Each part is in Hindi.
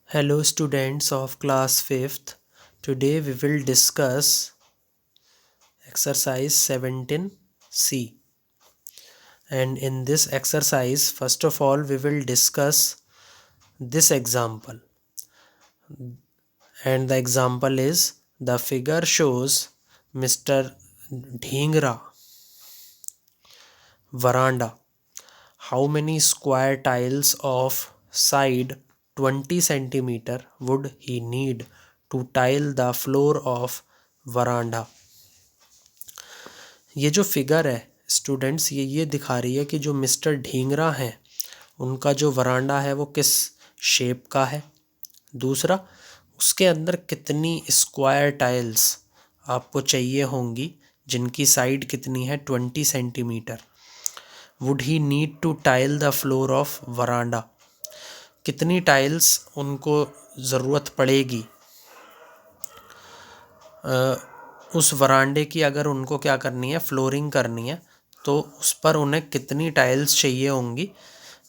Hello students of class 5th. Today we will discuss exercise 17C. And in this exercise, first of all, we will discuss this example. And the example is, the figure shows Mr. Dhingra veranda. How many square tiles of side 20 centimeter would he need to tile the floor of veranda? ये जो फिगर है स्टूडेंट्स, ये दिखा रही है कि जो मिस्टर ढींगरा हैं उनका जो वरांडा है वो किस शेप का है। दूसरा, उसके अंदर कितनी स्क्वायर टाइल्स आपको चाहिए होंगी जिनकी साइड कितनी है 20 centimetre. Would he need to tile the floor of veranda, कितनी टाइल्स उनको ज़रूरत पड़ेगी उस वरांडे की, अगर उनको क्या करनी है, फ्लोरिंग करनी है, तो उस पर उन्हें कितनी टाइल्स चाहिए होंगी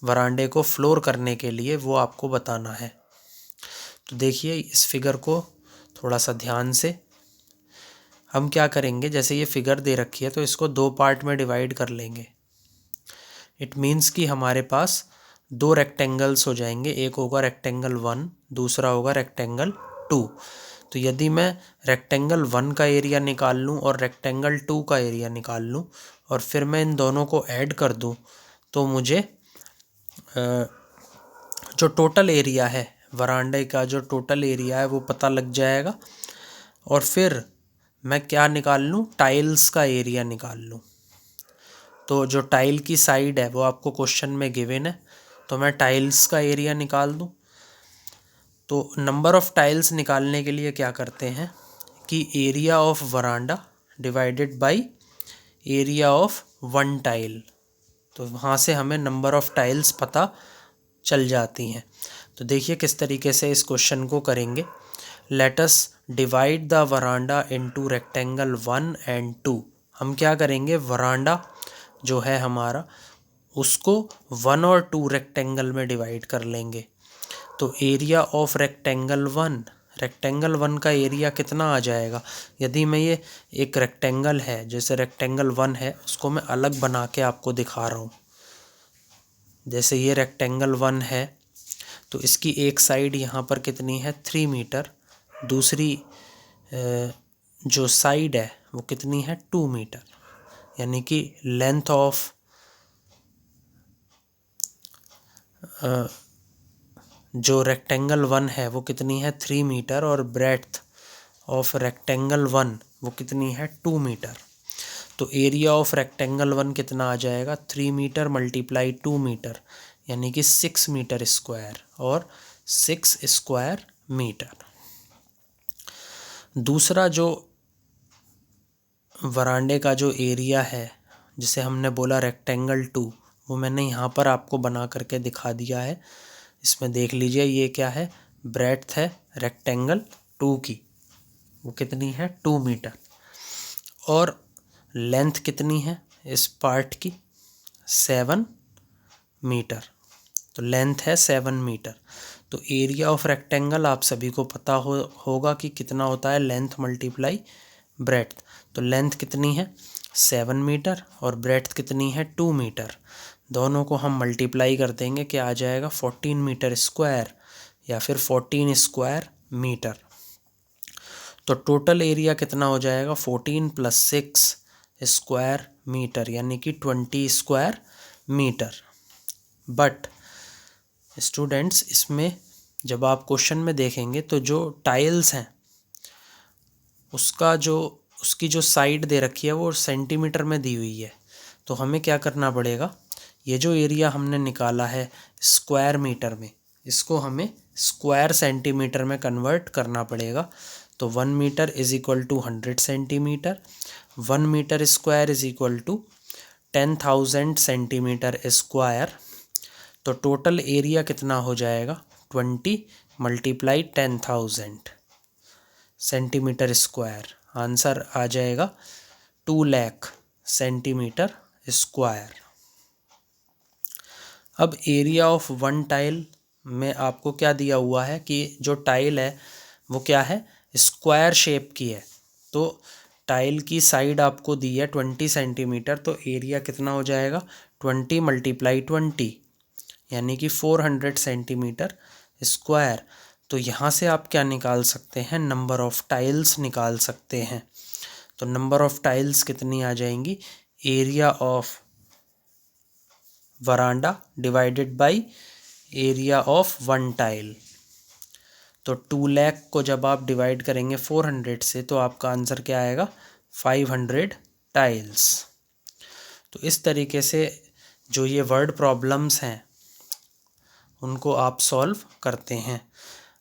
वरांडे को फ्लोर करने के लिए, वो आपको बताना है। तो देखिए इस फिगर को थोड़ा सा ध्यान से। हम क्या करेंगे, जैसे ये फिगर दे रखी है तो इसको दो पार्ट में डिवाइड कर लेंगे। इट मीन्स कि हमारे पास दो रेक्टेंगल्स हो जाएंगे, एक होगा रेक्टेंगल 1, दूसरा होगा रेक्टेंगल 2। तो यदि मैं रेक्टेंगल 1 का एरिया निकाल लूँ और रेक्टेंगल 2 का एरिया निकाल लूँ और फिर मैं इन दोनों को ऐड कर दूँ तो मुझे जो टोटल एरिया है वरांडे का, जो टोटल एरिया है वो पता लग जाएगा। और फिर मैं क्या निकाल लूँ, टाइल्स का एरिया निकाल लूँ। तो जो टाइल की साइड है वो आपको क्वेश्चन में गिवन है, तो मैं टाइल्स का एरिया निकाल दूँ। तो नंबर ऑफ़ टाइल्स निकालने के लिए क्या करते हैं कि area of veranda divided by area of one tile, तो वहाँ से हमें नंबर ऑफ़ टाइल्स पता चल जाती हैं। तो देखिए किस तरीके से इस क्वेश्चन को करेंगे। Let us divide the veranda into rectangle 1 and 2। हम क्या करेंगे, वरांडा जो है हमारा उसको 1 और 2 रेक्टेंगल में डिवाइड कर लेंगे। तो एरिया ऑफ रेक्टेंगल 1 का एरिया कितना आ जाएगा। यदि मैं ये एक रेक्टेंगल है, जैसे रेक्टेंगल 1 है, उसको मैं अलग बना के आपको दिखा रहा हूँ। जैसे ये रेक्टेंगल 1 है तो इसकी एक साइड यहाँ पर कितनी है 3 मीटर, दूसरी जो साइड है वो कितनी है 2 मीटर, यानी कि लेंथ ऑफ जो रेक्टेंगल 1 है वो कितनी है 3 मीटर और ब्रेड्थ ऑफ रेक्टेंगल 1 वो कितनी है 2 मीटर। तो एरिया ऑफ रेक्टेंगल 1 कितना आ जाएगा, 3 मीटर मल्टीप्लाई 2 मीटर, यानी कि 6 मीटर स्क्वायर और 6 स्क्वायर मीटर। दूसरा जो वरांडे का जो एरिया है जिसे हमने बोला रेक्टेंगल 2, वो मैंने यहाँ पर आपको बना करके दिखा दिया है। इसमें देख लीजिए ये क्या है, ब्रेड्थ है रेक्टेंगल 2 की, वो कितनी है 2 मीटर, और लेंथ कितनी है इस पार्ट की 7 मीटर। तो लेंथ है 7 मीटर। तो एरिया ऑफ रेक्टेंगल आप सभी को पता होगा कि कितना होता है, लेंथ मल्टीप्लाई ब्रेड्थ। तो लेंथ कितनी है 7 मीटर और ब्रेड्थ कितनी है 2 मीटर। दोनों को हम मल्टीप्लाई कर देंगे, क्या आ जाएगा 14 मीटर स्क्वायर या फिर 14 स्क्वायर मीटर। तो टोटल एरिया कितना हो जाएगा 14 + 6 स्क्वायर मीटर, यानी कि 20 स्क्वायर मीटर। बट स्टूडेंट्स, इसमें जब आप क्वेश्चन में देखेंगे तो जो टाइल्स हैं उसकी जो साइड दे रखी है वो सेंटीमीटर में दी हुई है। तो हमें क्या करना पड़ेगा, ये जो एरिया हमने निकाला है स्क्वायर मीटर में, इसको हमें स्क्वायर सेंटीमीटर में कन्वर्ट करना पड़ेगा। तो 1 metre is equal to 100 centimetre, 1 metre square is equal to 10,000 centimetre square. तो टोटल एरिया कितना हो जाएगा 20 मल्टीप्लाई 10,000 सेंटीमीटर स्क्वायर, आंसर आ जाएगा 2 लाख सेंटीमीटर स्क्वायर। अब एरिया ऑफ वन टाइल में आपको क्या दिया हुआ है कि जो टाइल है वो क्या है, स्क्वायर शेप की है। तो टाइल की साइड आपको दी है 20 सेंटीमीटर, तो एरिया कितना हो जाएगा 20 × 20 यानी कि 400 सेंटीमीटर स्क्वायर। तो यहाँ से आप क्या निकाल सकते हैं, नंबर ऑफ़ टाइल्स निकाल सकते हैं। तो नंबर ऑफ़ टाइल्स कितनी आ जाएंगी, area of veranda divided by area of one tile. तो 2 लाख को जब आप डिवाइड करेंगे 400 से तो आपका आंसर क्या आएगा, 500 टाइल्स। तो इस तरीके से जो ये वर्ड प्रॉब्लम्स हैं उनको आप सॉल्व करते हैं।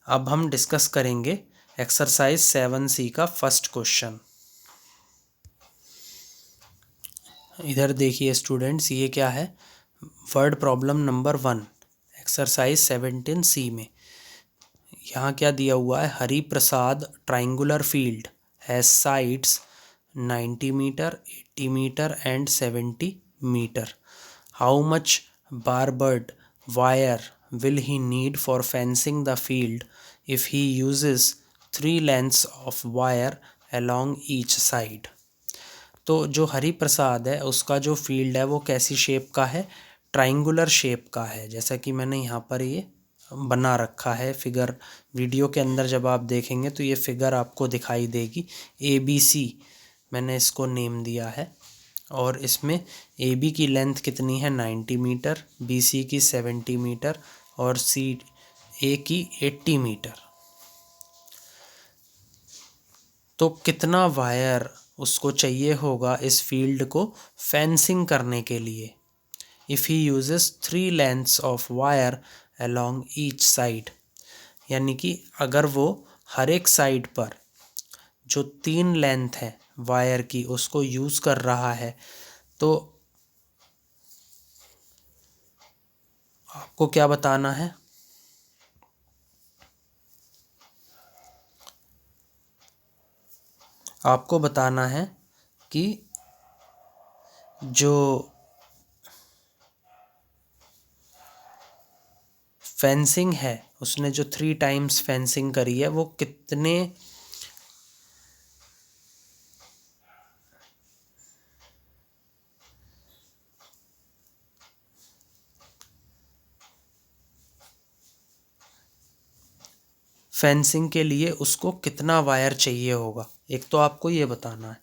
अब हम डिस्कस करेंगे एक्सरसाइज 7C का फर्स्ट क्वेश्चन। इधर देखिए स्टूडेंट्स, ये क्या है, word problem number 1 exercise 17C में यहाँ क्या दिया हुआ है, Hari Prasad triangular field has sides 90 metre, 80 metre and 70 metre. How much barbed wire will he need for fencing the field if he uses 3 lengths of wire along each side। तो जो हरि प्रसाद है उसका जो फील्ड है वो कैसी शेप का है, ट्राइंगुलर शेप का है। जैसा कि मैंने यहाँ पर ये बना रखा है फिगर, वीडियो के अंदर जब आप देखेंगे तो ये फिगर आपको दिखाई देगी। ABC मैंने इसको नेम दिया है, और इसमें AB की लेंथ कितनी है 90 मीटर, BC की 70 मीटर और CA की 80 मीटर। तो कितना वायर उसको चाहिए होगा इस फील्ड को फेंसिंग करने के लिए, if he uses 3 lengths of wire along each side. यानी कि अगर वो हर एक साइड पर जो 3 लेंथ है वायर की उसको यूज़ कर रहा है, तो आपको क्या बताना है, आपको बताना है कि जो फेंसिंग है उसने जो 3 टाइम्स फेंसिंग करी है वो कितने फेंसिंग के लिए उसको कितना वायर चाहिए होगा, एक तो आपको ये बताना है।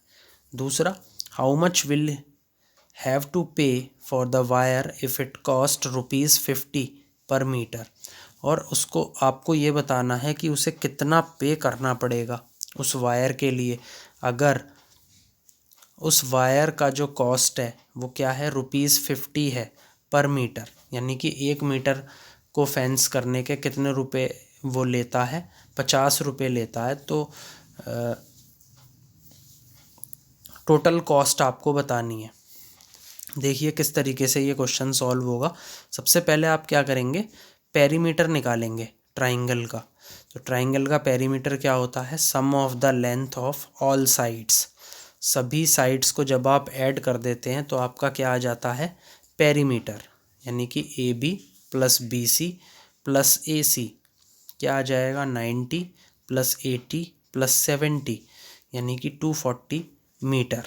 दूसरा, how much will have to pay for the wire if it cost ₹50 per metre. और उसको आपको ये बताना है कि उसे कितना पे करना पड़ेगा उस वायर के लिए, अगर उस वायर का जो कॉस्ट है वो क्या है ₹50 है पर मीटर। यानी कि 1 मीटर को फेंस करने के कितने रुपए वो लेता है, 50 रुपये लेता है। तो टोटल कॉस्ट आपको बतानी है। देखिए किस तरीके से ये क्वेश्चन सॉल्व होगा। सबसे पहले आप क्या करेंगे, पेरीमीटर निकालेंगे ट्राइंगल का। तो ट्राइंगल का पेरीमीटर क्या होता है, sum of the length of all sides. सभी साइड्स को जब आप ऐड कर देते हैं तो आपका क्या आ जाता है, पेरीमीटर। यानी कि AB + BC + AC क्या आ जाएगा, 90 + 80 + 70 यानी कि 240 मीटर।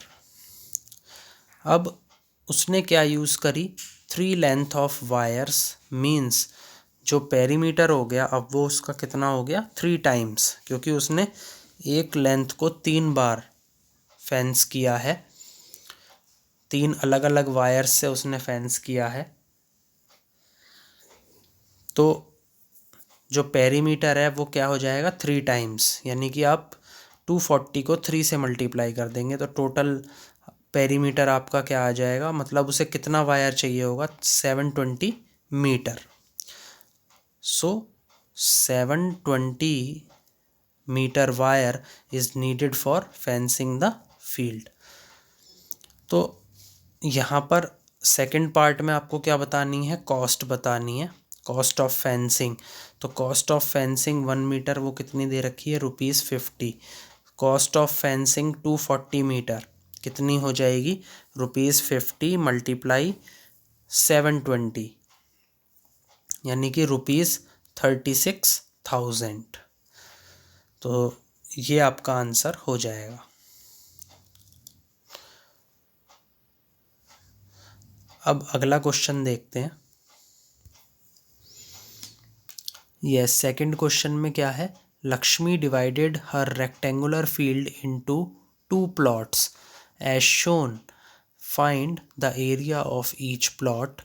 अब उसने क्या यूज़ करी, 3 लेंथ ऑफ वायर्स, मीन्स जो पेरीमीटर हो गया अब वो उसका कितना हो गया 3 टाइम्स, क्योंकि उसने एक लेंथ को 3 बार फेंस किया है, 3 अलग अलग वायर्स से उसने फेंस किया है। तो जो पेरीमीटर है वो क्या हो जाएगा 3 टाइम्स, यानी कि आप 240 को 3 से मल्टीप्लाई कर देंगे तो टोटल पेरीमीटर आपका क्या आ जाएगा, मतलब उसे कितना वायर चाहिए होगा 720 metre. So 720 metre wire is needed for fencing the field. तो यहाँ पर सेकंड पार्ट में आपको क्या बतानी है, कॉस्ट बतानी है, कॉस्ट ऑफ फेंसिंग। तो कॉस्ट ऑफ फेंसिंग 1 मीटर वो कितनी दे रखी है, ₹50। कॉस्ट ऑफ फेंसिंग 240 मीटर कितनी हो जाएगी, ₹50 × 720 यानी कि 36,000। तो ये आपका आंसर हो जाएगा। अब अगला क्वेश्चन देखते हैं। यस, सेकंड क्वेश्चन में क्या है, Lakshmi divided her rectangular field into 2 plots as shown, find the area of each plot,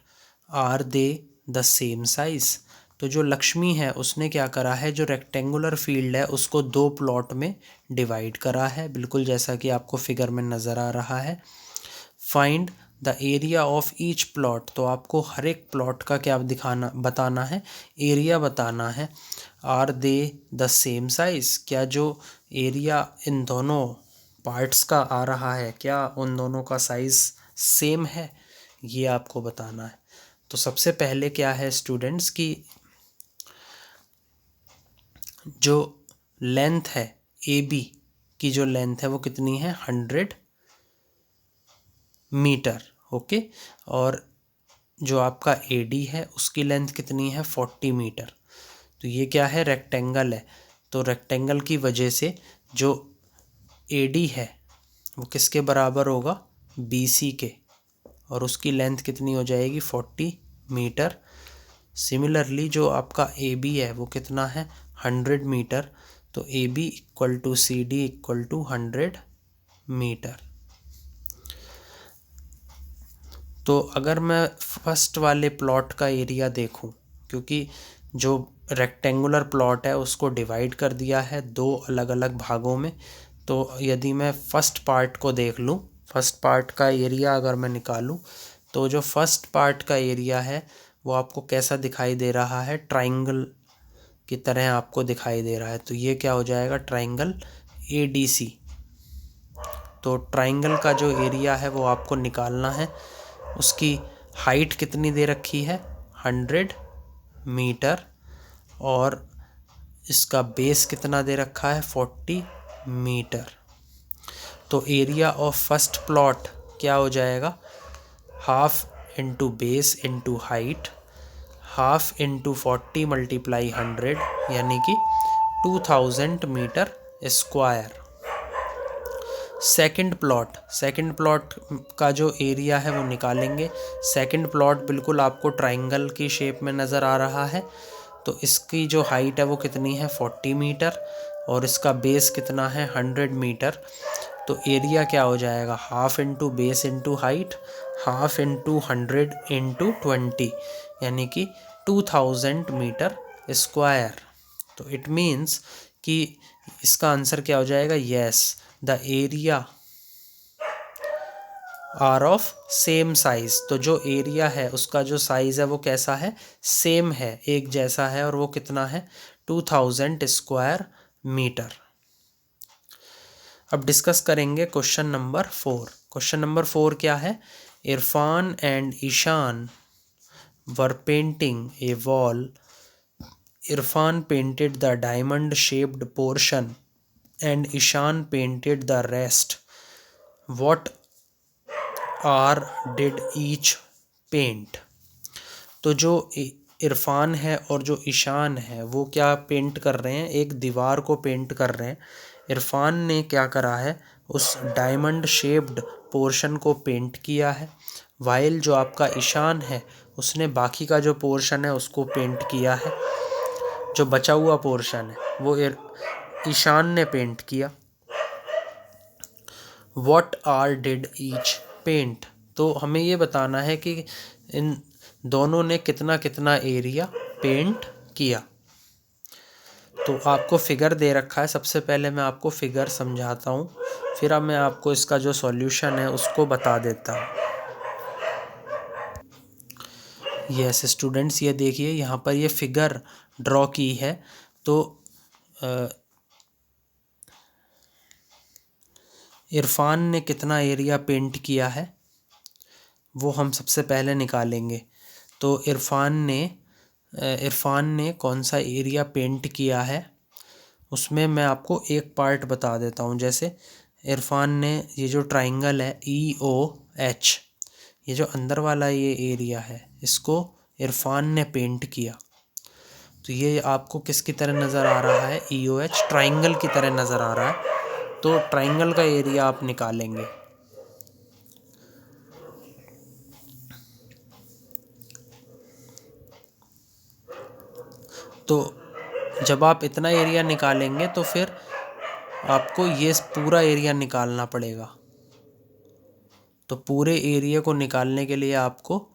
are they the same size. तो जो लक्ष्मी है उसने क्या करा है, जो रेक्टेंगुलर फील्ड है उसको 2 प्लॉट में डिवाइड करा है, बिल्कुल जैसा कि आपको फिगर में नज़र आ रहा है। Find the area of each plot, तो आपको हर एक प्लॉट का क्या बताना है, एरिया बताना है। Are they the same size, क्या जो एरिया इन दोनों पार्ट्स का आ रहा है क्या उन दोनों का साइज सेम है, ये आपको बताना है। तो सबसे पहले क्या है स्टूडेंट्स की जो लेंथ है ए बी की, जो लेंथ है वो कितनी है 100 मीटर। ओके, और जो आपका ए डी है उसकी लेंथ कितनी है 40 मीटर। तो ये क्या है, रेक्टेंगल है। तो रेक्टेंगल की वजह से जो ए डी है वो किसके बराबर होगा, बी सी के, और उसकी लेंथ कितनी हो जाएगी 40 मीटर। सिमिलरली जो आपका ए बी है वो कितना है 100 मीटर। तो A B equal to C D equal to 100 metre. तो अगर मैं फर्स्ट वाले प्लॉट का एरिया देखूं, क्योंकि जो रेक्टेंगुलर प्लॉट है उसको डिवाइड कर दिया है 2 अलग अलग भागों में, तो यदि मैं फर्स्ट पार्ट को देख लूं, फर्स्ट पार्ट का एरिया अगर मैं निकालूं, तो जो फर्स्ट पार्ट का एरिया है वो आपको कैसा दिखाई दे रहा है, ट्राइंगल की तरह आपको दिखाई दे रहा है। तो ये क्या हो जाएगा, ट्राइंगल ए डी सी। तो ट्राइंगल का जो एरिया है वो आपको निकालना है। उसकी हाइट कितनी दे रखी है 100 मीटर, और इसका बेस कितना दे रखा है 40 मीटर। तो एरिया ऑफ फर्स्ट प्लॉट क्या हो जाएगा, half into base into height, half into 40 multiply 100, यानी कि 2000 मीटर स्क्वायर। सेकंड प्लॉट का जो एरिया है वो निकालेंगे। सेकंड प्लॉट बिल्कुल आपको ट्राइंगल की शेप में नज़र आ रहा है। तो इसकी जो हाइट है वो कितनी है 40 मीटर, और इसका बेस कितना है 100 मीटर। तो एरिया क्या हो जाएगा, half into base into height, half into 100 into 20, यानी कि 2000 मीटर स्क्वायर। तो इट मीन्स कि इसका आंसर क्या हो जाएगा, yes the area are of same size. तो जो एरिया है उसका जो साइज है वो कैसा है, सेम है, एक जैसा है, और वो कितना है 2000 स्क्वायर मीटर। अब डिस्कस करेंगे क्वेश्चन नंबर 4। क्वेश्चन नंबर 4 क्या है, Irfan and Ishan were painting a wall. Irfan painted the diamond shaped portion and Ishan painted the rest. What are did each paint? तो जो इरफान है और जो ईशान है वो क्या पेंट कर रहे हैं, एक दीवार को पेंट कर रहे हैं। इरफान ने क्या करा है, उस डायमंड शेप्ड पोर्शन को पेंट किया है, वाइल जो आपका ईशान है उसने बाकी का जो पोर्शन है उसको पेंट किया है। जो बचा हुआ पोर्शन है वो ईशान ने पेंट किया। What are did each paint? तो हमें ये बताना है कि इन दोनों ने कितना कितना एरिया पेंट किया। तो आपको फिगर दे रखा है, सबसे पहले मैं आपको फिगर समझाता हूँ, फिर अब मैं आपको इसका जो सॉल्यूशन है उसको बता देता हूँ। यस स्टूडेंट्स, ये देखिए यहाँ पर ये फिगर ड्रॉ की है। तो इरफान ने कितना एरिया पेंट किया है वो हम सबसे पहले निकालेंगे। तो इरफान ने कौन सा एरिया पेंट किया है उसमें मैं आपको एक पार्ट बता देता हूँ। जैसे इरफान ने ये जो ट्राइंगल है EOH, ये जो अंदर वाला ये एरिया है इसको इरफान ने पेंट किया। तो ये आपको किसकी तरह नज़र आ रहा है, EOH ट्राइंगल की तरह नज़र आ रहा है। तो ट्राइंगल का एरिया आप निकालेंगे। तो जब आप इतना एरिया निकालेंगे तो फिर आपको ये पूरा एरिया निकालना पड़ेगा। तो पूरे एरिया को निकालने के लिए आपको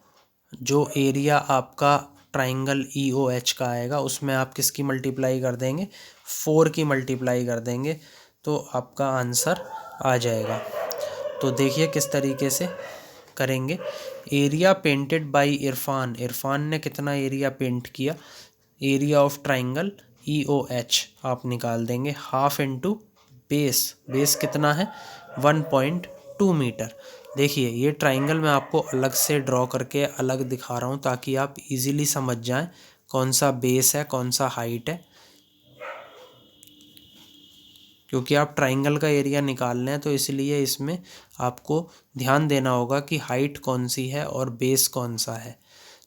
जो एरिया आपका ट्राइंगल EOH का आएगा उसमें आप किसकी मल्टीप्लाई कर देंगे, 4 की मल्टीप्लाई कर देंगे, तो आपका आंसर आ जाएगा। तो देखिए किस तरीके से करेंगे। Area painted bye Irfan, Irfan ने कितना एरिया पेंट किया, एरिया ऑफ ट्राइंगल EOH आप निकाल देंगे, हाफ इंटू बेस, बेस कितना है 1.2 मीटर। देखिए ये ट्राइंगल मैं आपको अलग से ड्रॉ करके अलग दिखा रहा हूँ ताकि आप इजीली समझ जाएं कौन सा बेस है कौन सा हाइट है, क्योंकि आप ट्राइंगल का एरिया निकाल रहे हैं तो इसलिए इसमें आपको ध्यान देना होगा कि हाइट कौन सी है और बेस कौन सा है।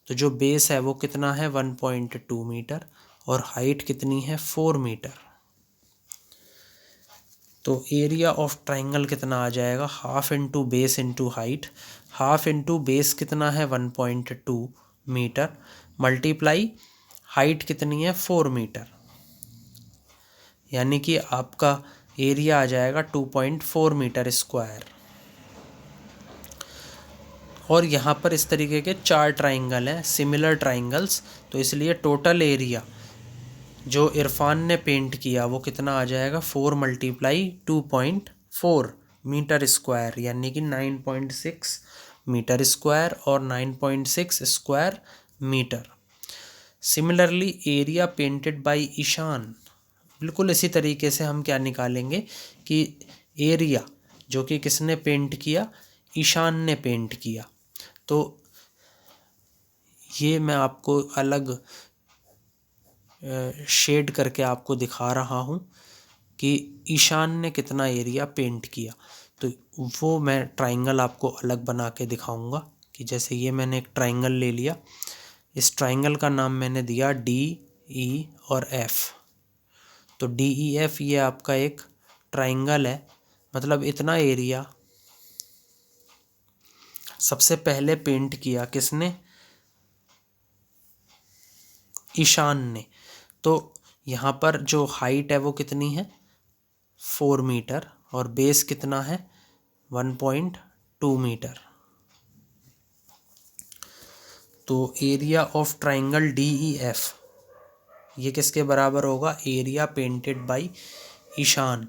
तो जो बेस है वो कितना है 1.2 मीटर और हाइट कितनी है 4 मीटर। तो एरिया ऑफ ट्राइंगल कितना आ जाएगा, half into base into height, half into base कितना है 1.2 मीटर मल्टीप्लाई हाइट कितनी है 4 मीटर, यानी कि आपका एरिया आ जाएगा 2.4 मीटर स्क्वायर। और यहाँ पर इस तरीके के 4 ट्राइंगल हैं, सिमिलर ट्राइंगल्स, तो इसलिए टोटल एरिया जो इरफान ने पेंट किया वो कितना आ जाएगा 4 मल्टीप्लाई 2.4 मीटर स्क्वायर, यानी कि 9.6 मीटर स्क्वायर और 9.6 square metre. Similarly area painted by Ishan, बिल्कुल इसी तरीके से हम क्या निकालेंगे कि एरिया जो कि किसने पेंट किया, ईशान ने पेंट किया। तो ये मैं आपको अलग शेड करके आपको दिखा रहा हूँ कि ईशान ने कितना एरिया पेंट किया। तो वो मैं ट्राइंगल आपको अलग बना के दिखाऊंगा कि जैसे ये मैंने एक ट्राइंगल ले लिया, इस ट्राइंगल का नाम मैंने दिया DE और F। तो DEF ये आपका एक ट्राइंगल है, मतलब इतना एरिया सबसे पहले पेंट किया किसने, ईशान ने। तो यहाँ पर जो हाइट है वो कितनी है 4 मीटर और बेस कितना है 1.2 मीटर। तो एरिया ऑफ ट्राइंगल DEF ये किसके बराबर होगा, एरिया पेंटेड बाय ईशान।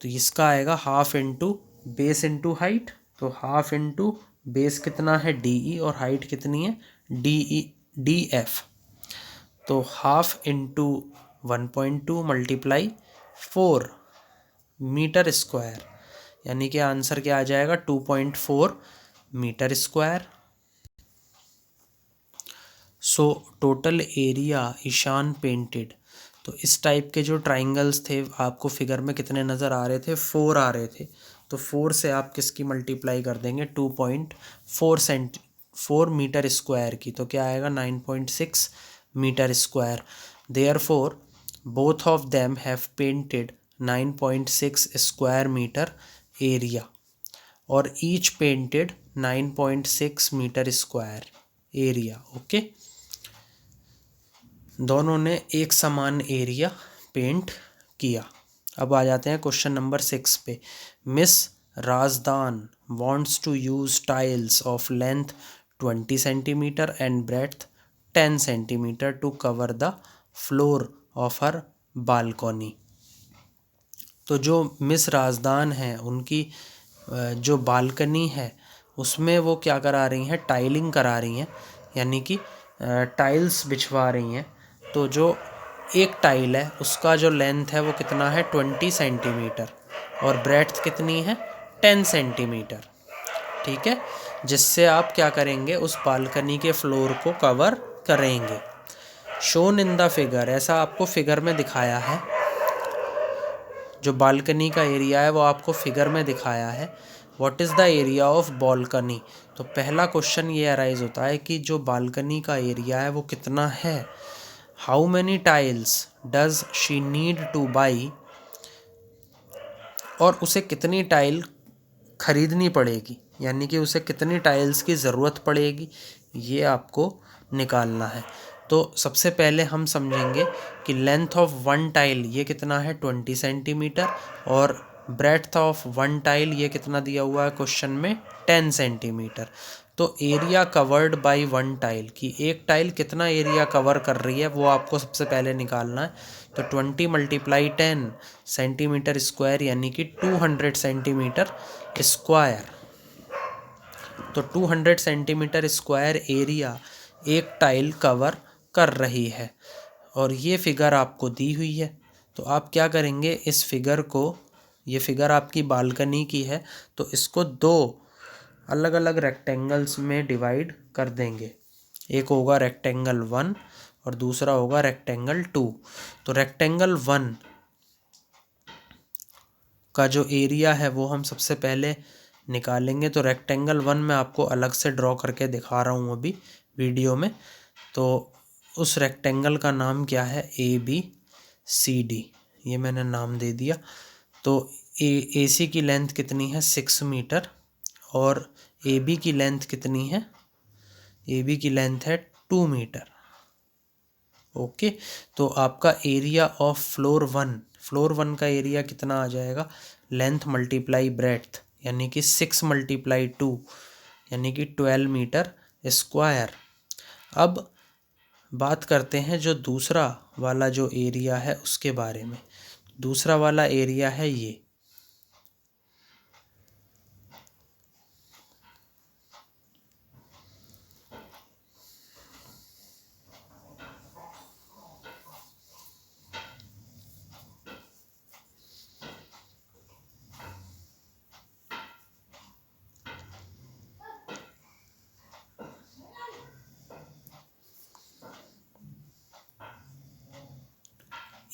तो इसका आएगा half into base into height, तो हाफ इंटू बेस कितना है DE और हाइट कितनी है DF, तो half into 1.2 multiply 4 metre square, यानी कि आंसर क्या आ जाएगा 2.4 metre square. So total area Ishan painted. तो इस टाइप के जो ट्राइंगल्स थे आपको फिगर में कितने नज़र आ रहे थे, 4 आ रहे थे। तो 4 से आप किसकी मल्टीप्लाई कर देंगे 2.4 मीटर स्क्वायर की, तो क्या आएगा 9.6 metre square. Therefore both of them have painted 9.6 square metre area और each painted 9.6 metre square area. Okay, दोनों ने एक समान एरिया पेंट किया। अब आ जाते हैं क्वेश्चन नंबर 6 पे। Miss Razdan wants to use tiles of length 20 centimetre and breadth 10 centimetre to cover the floor of her balcony. तो जो मिस राजदान है उनकी जो बालकनी है उसमें वो क्या करा रही हैं, टाइलिंग करा रही हैं, यानी कि टाइल्स बिछवा रही हैं। तो जो एक टाइल है उसका जो लेंथ है वो कितना है 20 सेंटीमीटर और ब्रेड्थ कितनी है 10 सेंटीमीटर। ठीक है, जिससे आप क्या करेंगे उस बालकनी के फ्लोर को कवर करेंगे। शोन इन द फिगर, ऐसा आपको फिगर में दिखाया है, जो बालकनी का एरिया है वो आपको फिगर में दिखाया है। What is the area of balcony. तो पहला क्वेश्चन ये अराइज होता है कि जो बालकनी का एरिया है वो कितना है। How many tiles does she need two by, और उसे कितनी टाइल खरीदनी पड़ेगी, यानी कि उसे कितनी टाइल्स की ज़रूरत पड़ेगी, ये आपको निकालना है। तो सबसे पहले हम समझेंगे कि लेंथ ऑफ वन टाइल ये कितना है 20 सेंटीमीटर, और ब्रेड्थ ऑफ वन टाइल ये कितना दिया हुआ है क्वेश्चन में 10 सेंटीमीटर। तो area covered by one tile की एक टाइल कितना एरिया कवर कर रही है वो आपको सबसे पहले निकालना है। तो 20 × 10 सेंटीमीटर स्क्वायर यानी कि 200 सेंटीमीटर स्क्वायर। तो 200 सेंटीमीटर स्क्वायर एरिया एक टाइल कवर कर रही है, और ये फिगर आपको दी हुई है। तो आप क्या करेंगे, इस फिगर को, ये फिगर आपकी बालकनी की है, तो इसको दो अलग अलग रेक्टेंगल्स में डिवाइड कर देंगे। एक होगा रेक्टेंगल 1 और दूसरा होगा रेक्टेंगल 2। तो रेक्टेंगल 1 का जो एरिया है वो हम सबसे पहले निकालेंगे। तो रेक्टेंगल 1 में आपको अलग से ड्रॉ करके दिखा रहा हूँ अभी वीडियो में। तो उस रेक्टेंगल का नाम क्या है, ABCD, ये मैंने नाम दे दिया। तो AC की लेंथ कितनी है 6 मीटर, और AB की लेंथ कितनी है, AB की लेंथ है 2 मीटर। ओके, तो आपका एरिया ऑफ फ्लोर वन का एरिया कितना आ जाएगा, लेंथ मल्टीप्लाई ब्रेड्थ यानी कि 6 × 2 यानी कि 12 मीटर स्क्वायर। अब बात करते हैं जो दूसरा वाला जो एरिया है उसके बारे में। दूसरा वाला एरिया है ये,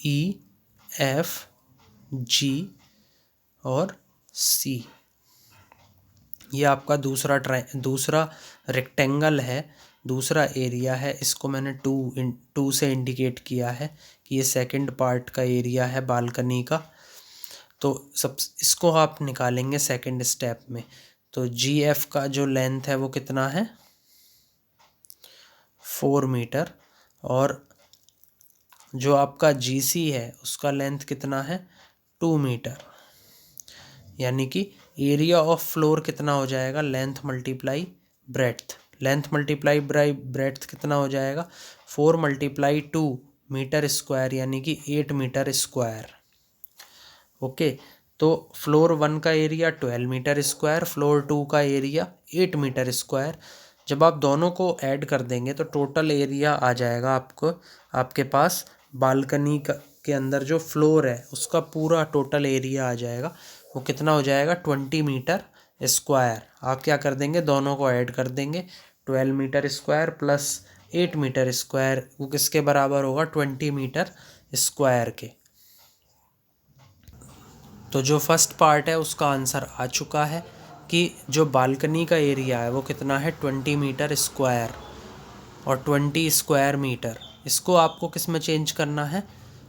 EFG और C। ये आपका दूसरा रेक्टेंगल है, दूसरा एरिया है। इसको मैंने 2 से इंडिकेट किया है कि ये सेकंड पार्ट का एरिया है बालकनी का। तो इसको आप निकालेंगे सेकंड स्टेप में। तो GF का जो लेंथ है वो कितना है 4 मीटर, और जो आपका GC है उसका लेंथ कितना है 2 मीटर, यानी कि एरिया ऑफ फ्लोर कितना हो जाएगा, लेंथ मल्टीप्लाई ब्रेड्थ कितना हो जाएगा 4 × 2 मीटर स्क्वायर यानी कि 8 मीटर स्क्वायर। ओके, तो फ्लोर 1 का एरिया 12 मीटर स्क्वायर, फ्लोर 2 का एरिया 8 मीटर स्क्वायर। जब आप दोनों को ऐड कर देंगे तो टोटल एरिया आ जाएगा आपको, आपके पास बालकनी के अंदर जो फ्लोर है उसका पूरा टोटल एरिया आ जाएगा। वो कितना हो जाएगा 20 मीटर स्क्वायर। आप क्या कर देंगे, दोनों को ऐड कर देंगे, 12 metre square plus 8 metre square, वो किसके बराबर होगा 20 मीटर स्क्वायर के। तो जो फर्स्ट पार्ट है उसका आंसर आ चुका है कि जो बालकनी का एरिया है वो कितना है 20 मीटर स्क्वायर और 20 स्क्वायर मीटर। इसको आपको किस में चेंज करना है,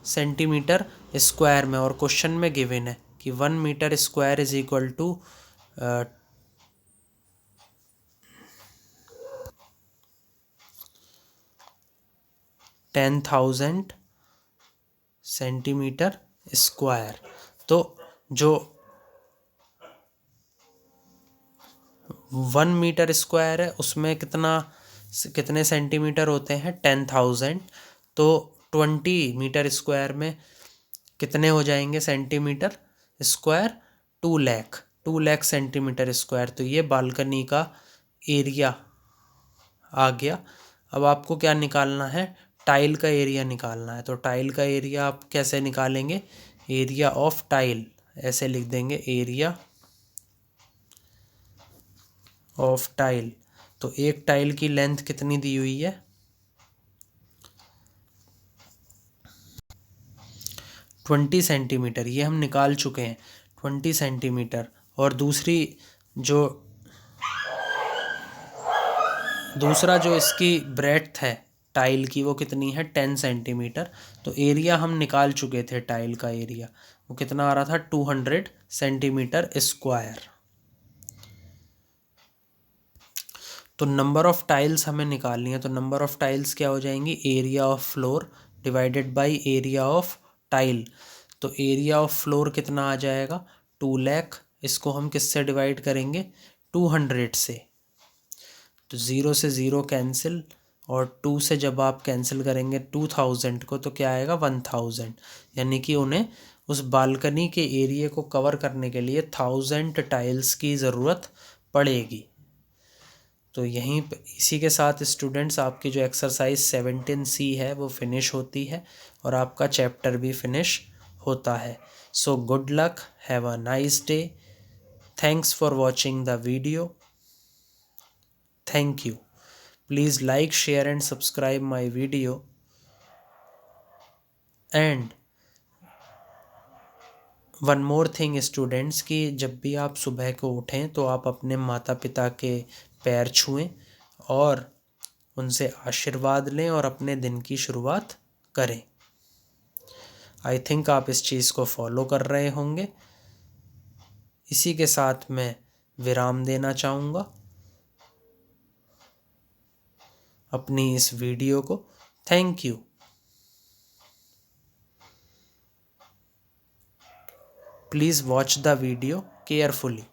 सेंटीमीटर स्क्वायर में। और क्वेश्चन में गिवन है कि 1 metre square is equal to 10,000 centimetre square. तो जो 1 मीटर स्क्वायर है उसमें कितने सेंटीमीटर होते हैं 10,000। तो 20 मीटर स्क्वायर में कितने हो जाएंगे centimetre square, 2 lakh centimetre square. तो ये बालकनी का एरिया आ गया। अब आपको क्या निकालना है, टाइल का एरिया निकालना है। तो टाइल का एरिया आप कैसे निकालेंगे, एरिया ऑफ टाइल ऐसे लिख देंगे, एरिया ऑफ टाइल। तो एक टाइल की लेंथ कितनी दी हुई है 20 सेंटीमीटर, ये हम निकाल चुके हैं 20 सेंटीमीटर। और दूसरा जो इसकी ब्रेड्थ है टाइल की वो कितनी है 10 सेंटीमीटर। तो एरिया हम निकाल चुके थे, टाइल का एरिया वो कितना आ रहा था 200 सेंटीमीटर स्क्वायर। तो नंबर ऑफ़ टाइल्स हमें निकालनी है, तो नंबर ऑफ़ टाइल्स क्या हो जाएंगी, area of floor divided by area of tile. तो एरिया ऑफ फ्लोर कितना आ जाएगा 2 लाख, इसको हम किससे डिवाइड करेंगे 200 से। तो 0 से 0 कैंसिल, और 2 से जब आप कैंसिल करेंगे 2000 को तो क्या आएगा 1000, यानी कि उन्हें उस बालकनी के एरिया को कवर करने के लिए 1000 टाइल्स की ज़रूरत पड़ेगी। तो यहीं इसी के साथ स्टूडेंट्स आपकी जो एक्सरसाइज 17C है वो फिनिश होती है और आपका चैप्टर भी फिनिश होता है। So good luck, have a nice day, thanks for watching the video, thank you. Please like, share and subscribe my video. And one more thing students, कि जब भी आप सुबह को उठें तो आप अपने माता पिता के पैर छुएं और उनसे आशीर्वाद लें और अपने दिन की शुरुआत करें। आई थिंक आप इस चीज़ को फॉलो कर रहे होंगे। इसी के साथ मैं विराम देना चाहूँगा अपनी इस वीडियो को। Thank you. Please watch the video carefully.